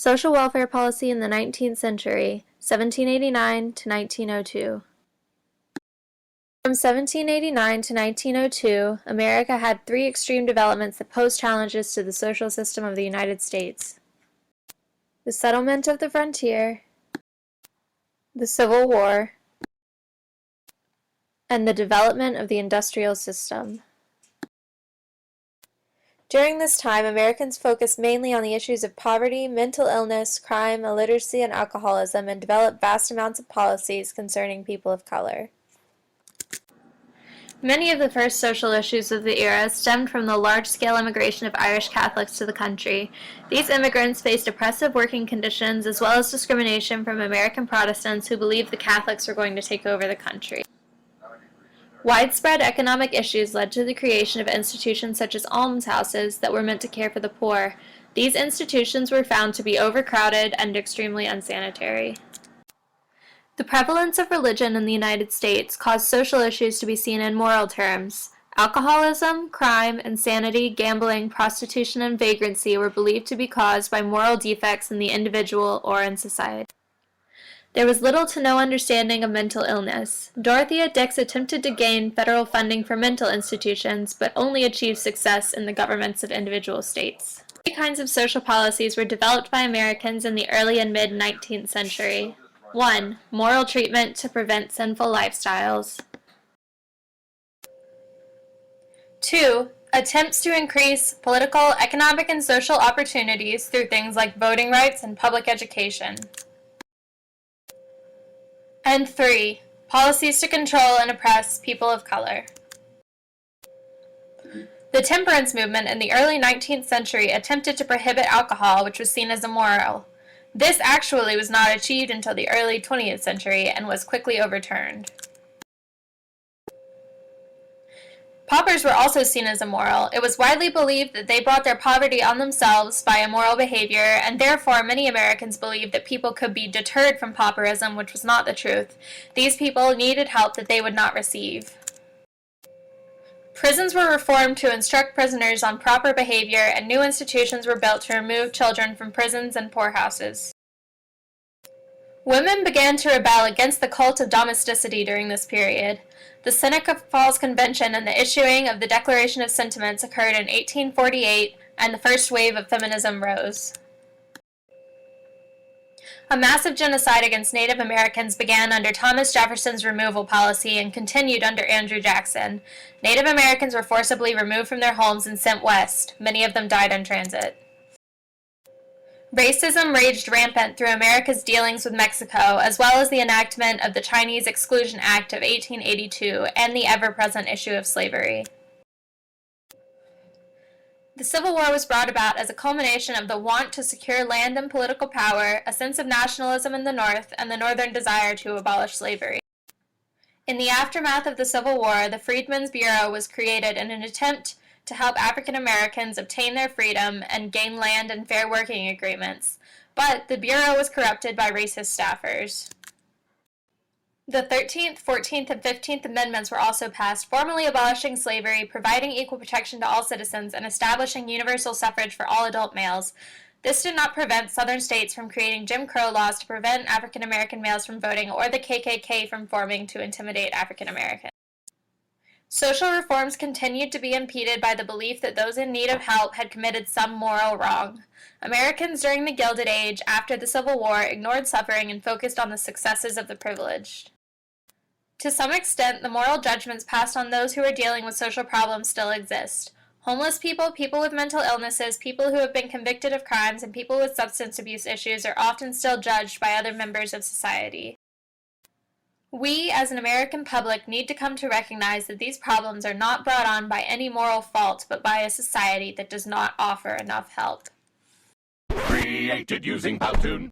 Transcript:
Social welfare policy in the 19th century, 1789 to 1902. From 1789 to 1902, America had three extreme developments that posed challenges to the social system of the United States: the settlement of the frontier, the Civil War, and the development of the industrial system. During this time, Americans focused mainly on the issues of poverty, mental illness, crime, illiteracy, and alcoholism, and developed vast amounts of policies concerning people of color. Many of the first social issues of the era stemmed from the large-scale immigration of Irish Catholics to the country. These immigrants faced oppressive working conditions as well as discrimination from American Protestants who believed the Catholics were going to take over the country. Widespread economic issues led to the creation of institutions such as almshouses that were meant to care for the poor. These institutions were found to be overcrowded and extremely unsanitary. The prevalence of religion in the United States caused social issues to be seen in moral terms. Alcoholism, crime, insanity, gambling, prostitution, and vagrancy were believed to be caused by moral defects in the individual or in society. There was little to no understanding of mental illness. Dorothea Dix attempted to gain federal funding for mental institutions, but only achieved success in the governments of individual states. Three kinds of social policies were developed by Americans in the early and mid-19th century. 1. Moral treatment to prevent sinful lifestyles. 2. Attempts to increase political, economic, and social opportunities through things like voting rights and public education. And 3. Policies to control and oppress people of color. The temperance movement in the early 19th century attempted to prohibit alcohol, which was seen as immoral. This actually was not achieved until the early 20th century and was quickly overturned. Paupers were also seen as immoral. It was widely believed that they brought their poverty on themselves by immoral behavior, and therefore many Americans believed that people could be deterred from pauperism, which was not the truth. These people needed help that they would not receive. Prisons were reformed to instruct prisoners on proper behavior, and new institutions were built to remove children from prisons and poorhouses. Women began to rebel against the cult of domesticity during this period. The Seneca Falls Convention and the issuing of the Declaration of Sentiments occurred in 1848, and the first wave of feminism rose. A massive genocide against Native Americans began under Thomas Jefferson's removal policy and continued under Andrew Jackson. Native Americans were forcibly removed from their homes and sent west. Many of them died in transit. Racism raged rampant through America's dealings with Mexico, as well as the enactment of the Chinese Exclusion Act of 1882 and the ever-present issue of slavery. The Civil War was brought about as a culmination of the want to secure land and political power, a sense of nationalism in the North, and the Northern desire to abolish slavery. In the aftermath of the Civil War, the Freedmen's Bureau was created in an attempt to help African Americans obtain their freedom and gain land and fair working agreements, but the Bureau was corrupted by racist staffers. The 13th, 14th, and 15th Amendments were also passed, formally abolishing slavery, providing equal protection to all citizens, and establishing universal suffrage for all adult males. This did not prevent Southern states from creating Jim Crow laws to prevent African American males from voting or the KKK from forming to intimidate African Americans. Social reforms continued to be impeded by the belief that those in need of help had committed some moral wrong. Americans during the Gilded Age, after the Civil War, ignored suffering and focused on the successes of the privileged. To some extent, the moral judgments passed on those who are dealing with social problems still exist. Homeless people, people with mental illnesses, people who have been convicted of crimes, and people with substance abuse issues are often still judged by other members of society. We, as an American public, need to come to recognize that these problems are not brought on by any moral fault, but by a society that does not offer enough help. Created using Powtoon.